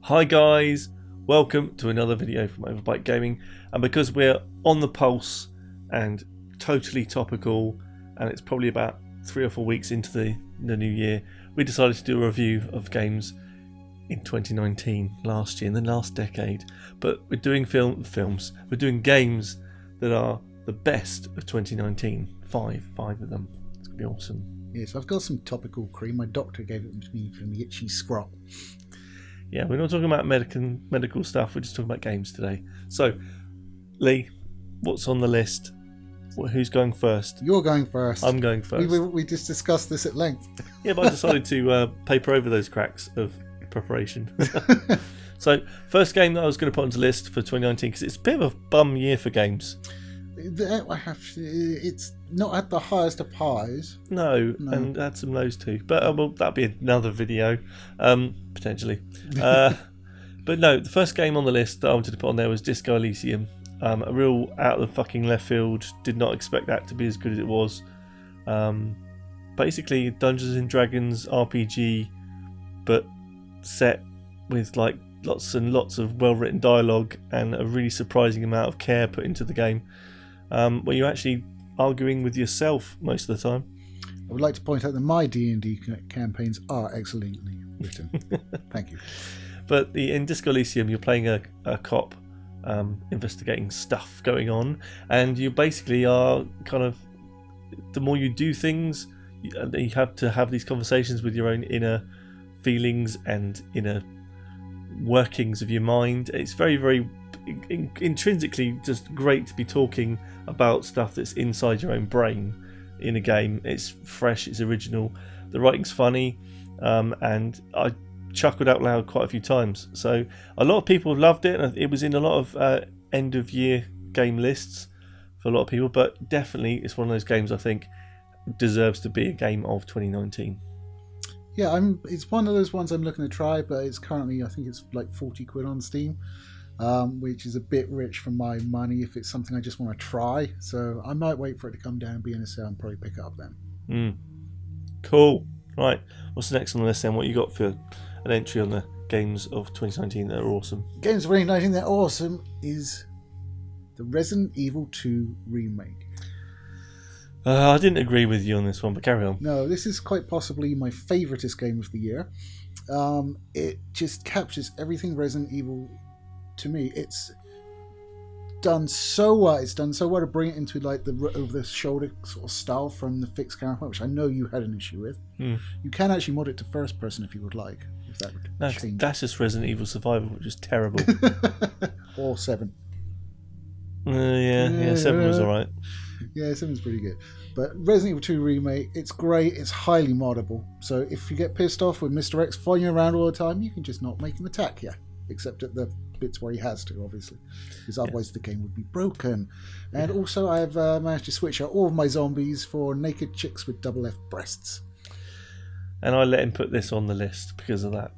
Hi guys, welcome to another video from Overbite Gaming, and because we're on the pulse and totally topical and it's probably about 3 or 4 weeks into the new year, we decided to do a review of games in 2019, last year, in the last decade. But we're doing films, we're doing games that are the best of 2019, five of them. It's going to be awesome. Yes, I've got some topical cream. My doctor gave it to me from the itchy scrot. Yeah, we're not talking about medical stuff, we're just talking about games today. So, Lee, what's on the list? Who's going first? You're going first. I'm going first. We just discussed this at length. Yeah, but I decided to paper over those cracks of preparation. So, first game that I was going to put onto the list for 2019, because it's a bit of a bum year for games. It's not at the highest of highs. No, and had some lows too. But well, that'll be another video, potentially. But no, the first game on the list that I wanted to put on there was Disco Elysium. A real out of the fucking left field. Did not expect that to be as good as it was. Basically, Dungeons and Dragons RPG, but set with like lots and lots of well-written dialogue and a really surprising amount of care put into the game. Where you're actually arguing with yourself most of the time. I would like to point out that my D&D campaigns are excellently written. Thank you. But in Disco Elysium, you're playing a cop investigating stuff going on, and you basically are kind of, the more you do things, you have to have these conversations with your own inner feelings and inner workings of your mind. It's very, very intrinsically just great to be talking about stuff that's inside your own brain in a game. It's fresh, it's original, the writing's funny, and I chuckled out loud quite a few times. So a lot of people loved it, and it was in a lot of end of year game lists for a lot of people, but definitely it's one of those games I think deserves to be a game of 2019. Yeah, it's one of those ones I'm looking to try, but it's currently, I think it's like 40 quid on Steam, which is a bit rich for my money if it's something I just want to try. So I might wait for it to come down and be in a sale and probably pick it up then. Cool. Right, what's the next on the list then? What you got for an entry on the games of 2019 that are awesome? Games of 2019 that are awesome is the Resident Evil 2 remake. I didn't agree with you on this one, but carry on. No, this is quite possibly my favouriteest game of the year. It just captures everything Resident Evil to me. It's done so well. It's done so well to bring it into like the over-the-shoulder sort of style from the fixed camera, which I know you had an issue with. You can actually mod it to first person if you would like. If that would change. That's just Resident Evil Survival, which is terrible. Or 7. Yeah, 7 was alright. Yeah, 7's pretty good. But Resident Evil 2 Remake, it's great, it's highly moddable. So if you get pissed off with Mr. X following you around all the time, you can just not make him attack you. Except at the bits where he has to, obviously. Because otherwise the game would be broken. And also I have managed to switch out all of my zombies for naked chicks with double F breasts. And I let him put this on the list because of that.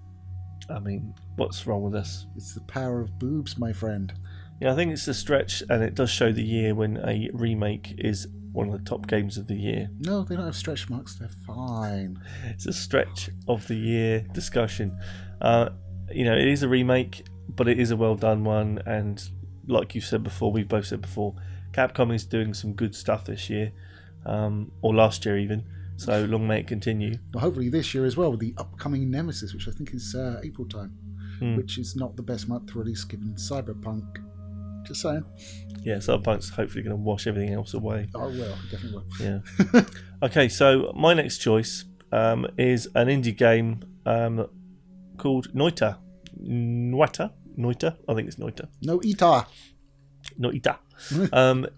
I mean, what's wrong with us? It's the power of boobs, my friend. Yeah, I think it's a stretch, and it does show the year when a remake is one of the top games of the year. No, they don't have stretch marks, they're fine. It's a stretch of the year discussion. It is a remake, but it is a well done one, and like you said before, we've both said before, Capcom is doing some good stuff this year, or last year even, so long may it continue. Well, hopefully this year as well, with the upcoming Nemesis, which I think is April time, which is not the best month to release given Cyberpunk. Just saying. Yeah, Cyberpunk's hopefully going to wash everything else away. Oh, well, definitely will. Yeah. Okay, so my next choice is an indie game called Noita. Noita? I think it's Noita. Noita.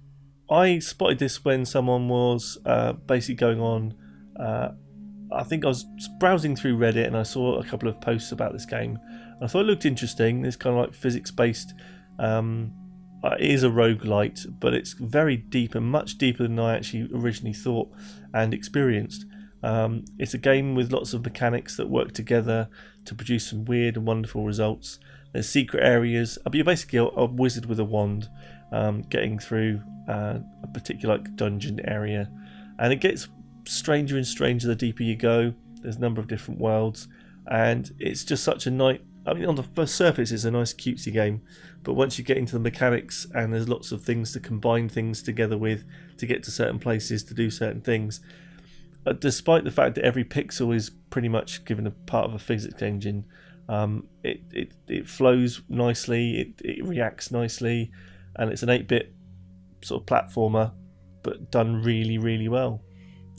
I spotted this when someone was basically going on. I think I was browsing through Reddit and I saw a couple of posts about this game. I thought it looked interesting. It's kind of like physics-based. It is a roguelite, but it's very deep and much deeper than I actually originally thought and experienced. It's a game with lots of mechanics that work together to produce some weird and wonderful results. There's secret areas. You're basically a wizard with a wand getting through a particular dungeon area. And it gets stranger and stranger the deeper you go. There's a number of different worlds. And it's just such a I mean, on the first surface, it's a nice cutesy game, but once you get into the mechanics and there's lots of things to combine things together with to get to certain places to do certain things, despite the fact that every pixel is pretty much given a part of a physics engine, it flows nicely, it reacts nicely, and it's an 8-bit sort of platformer, but done really, really well.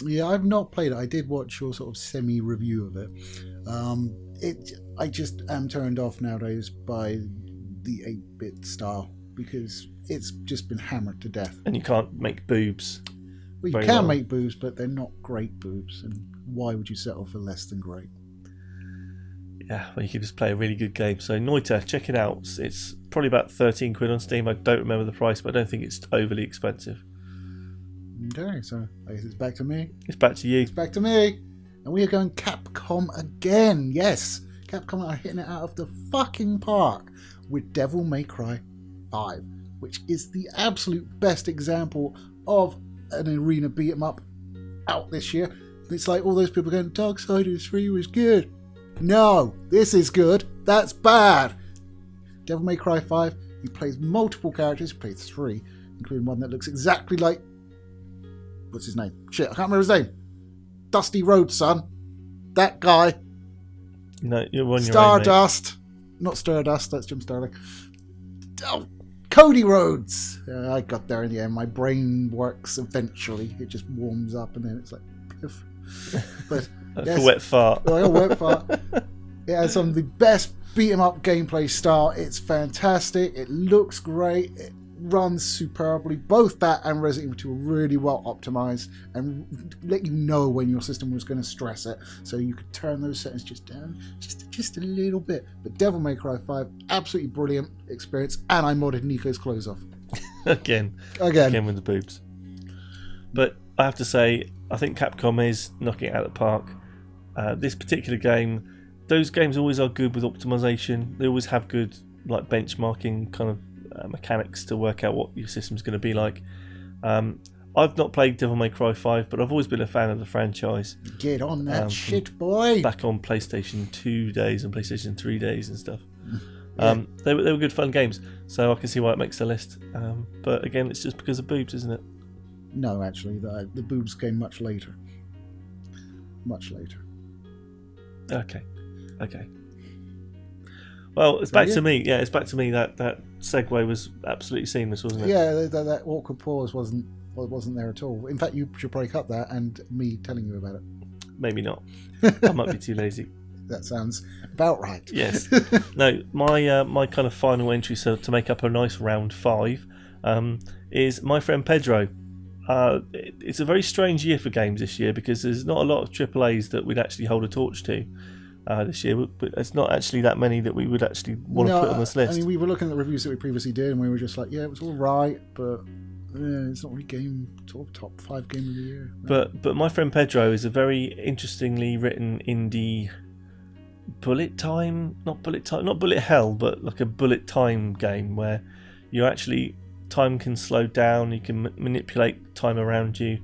Yeah, I've not played it. I did watch your sort of semi-review of it. I just am turned off nowadays by the 8-bit style because it's just been hammered to death. And you can't make boobs. Well, you can make boobs, but they're not great boobs. And why would you settle for less than great? Yeah, well, you can just play a really good game. So Noita, check it out. It's probably about 13 quid on Steam. I don't remember the price, but I don't think it's overly expensive. Okay, so I guess it's back to me. It's back to you. It's back to me. And we are going Capcom again. Yes, Capcom are hitting it out of the fucking park with Devil May Cry 5, which is the absolute best example of an arena beat 'em up out this year. It's like all those people going, Darksiders 3 was good. No, this is good. That's bad. Devil May Cry 5, he plays multiple characters. He plays 3, including one that looks exactly like... What's his name? Shit, I can't remember his name. Dusty Rhodes' son. That guy. No, you're on your Stardust. Not Stardust, that's Jim Sterling. Oh, Cody Rhodes. I got there in the end. My brain works eventually. It just warms up and then it's like... Piff. But That's a wet fart. Like a wet fart. It has some of the best beat 'em up gameplay style. It's fantastic. It looks great. It runs superbly. Both that and Resident Evil 2 are really well optimized and let you know when your system was going to stress it, so you could turn those settings just down just a little bit. But Devil May Cry 5, absolutely brilliant experience, and I modded Nico's clothes off. Again with the boobs. But I have to say, I think Capcom is knocking it out of the park. This particular game, those games always are good with optimization. They always have good like benchmarking kind of mechanics to work out what your system's going to be like. I've not played Devil May Cry 5, but I've always been a fan of the franchise. Get on that shit, boy! Back on PlayStation 2 days and PlayStation 3 days and stuff. They were good fun games, so I can see why it makes the list. But again, it's just because of boobs, isn't it? No, actually, the boobs came much later. Much later. Okay. Well, it's back to me. Yeah, it's back to me. That segue was absolutely seamless, wasn't it? Yeah, that awkward pause wasn't there at all. In fact, you should break up that and me telling you about it. Maybe not. I might be too lazy. That sounds about right. Yes. No, my kind of final entry, so to make up a nice round 5, is My Friend Pedro. It's a very strange year for games this year because there's not a lot of AAAs that we'd actually hold a torch to this year, but it's not actually that many that we would actually want to put on this list. I mean, we were looking at the reviews that we previously did and we were just like, yeah, it was all right, but it's not really top 5 game of the year. No. But My Friend Pedro is a very interestingly written indie bullet hell, but like a bullet time game where you actually... time can slow down, you can manipulate time around you,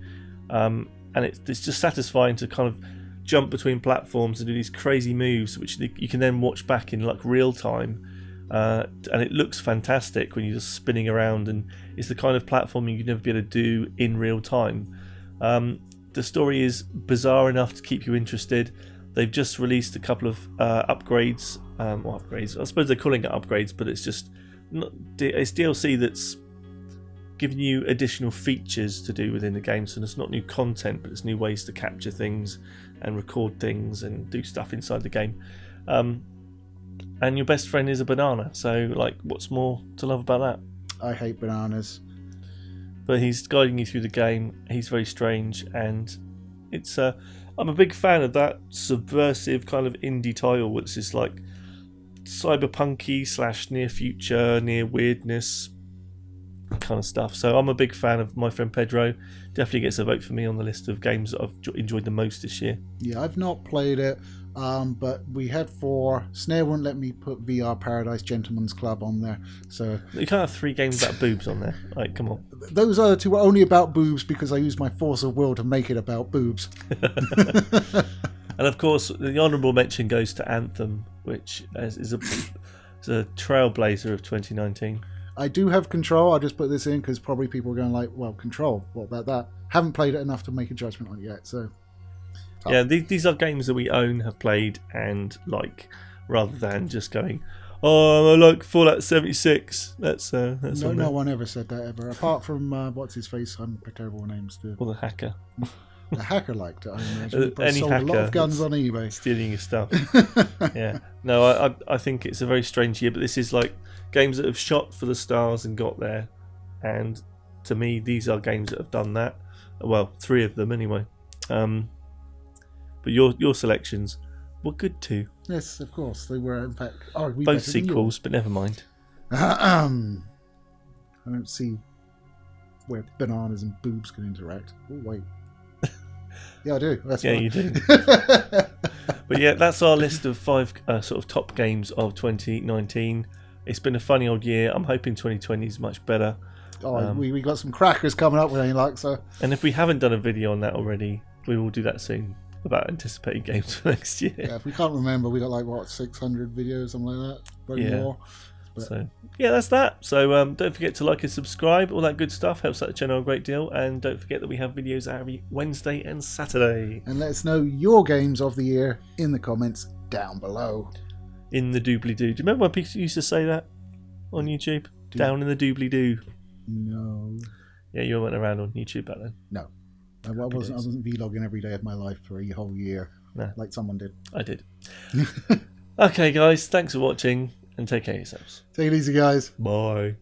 and it's just satisfying to kind of jump between platforms and do these crazy moves which you can then watch back in like real time, and it looks fantastic when you're just spinning around, and it's the kind of platforming you'd never be able to do in real time. The story is bizarre enough to keep you interested. They've just released a couple of upgrades, I suppose they're calling it upgrades, but it's just it's DLC that's giving you additional features to do within the game. So it's not new content, but it's new ways to capture things and record things and do stuff inside the game. And your best friend is a banana, so like, what's more to love about that? I hate bananas. But he's guiding you through the game. He's very strange, and it's I'm a big fan of that subversive kind of indie title, which is like cyberpunky / near future, near weirdness kind of stuff. So I'm a big fan of My Friend Pedro. Definitely gets a vote for me on the list of games that I've enjoyed the most this year. Yeah, I've not played it, but we had 4. Snare wouldn't let me put VR Paradise Gentleman's Club on there, so you can't have 3 games about boobs on there. Like, come on. Those other 2 were only about boobs because I used my force of will to make it about boobs. And of course, the honourable mention goes to Anthem, which is a trailblazer of 2019. I do have Control. I'll just put this in because probably people are going like, well, Control, what about that? Haven't played it enough to make a judgment on it yet. So yeah, these are games that we own, have played, and like, rather than just going, oh, I like Fallout 76. That's no one ever said that ever, apart from what's his face? I'm terrible with names too. Or the hacker. The hacker liked it, I imagine. Any sold hacker, a lot of guns on eBay, stealing your stuff. Yeah, no, I think it's a very strange year, but this is like games that have shot for the stars and got there, and to me, these are games that have done that. Well, 3 of them anyway. But your selections were good too. Yes, of course they were. In fact, both sequels, but never mind. I don't see where bananas and boobs can interact. Oh wait. Yeah, I do. That's you do. But yeah, that's our list of 5 sort of top games of 2019. It's been a funny old year. I'm hoping 2020 is much better. We got some crackers coming up with any luck. So, and if we haven't done a video on that already, we will do that soon about anticipating games for next year. Yeah, if we can't remember, we got like 600 videos, something like that, probably more. But so yeah, that's that. So don't forget to like and subscribe. All that good stuff helps out the channel a great deal. And don't forget that we have videos out every Wednesday and Saturday. And let us know your games of the year in the comments down below. In the doobly-doo. Do you remember when people used to say that on YouTube? Down in the doobly-doo. No. Yeah, you went around on YouTube back then. No. I wasn't vlogging every day of my life for a whole year. No. Like someone did. I did. Okay, guys. Thanks for watching. And take care of yourselves. Take it easy, guys. Bye.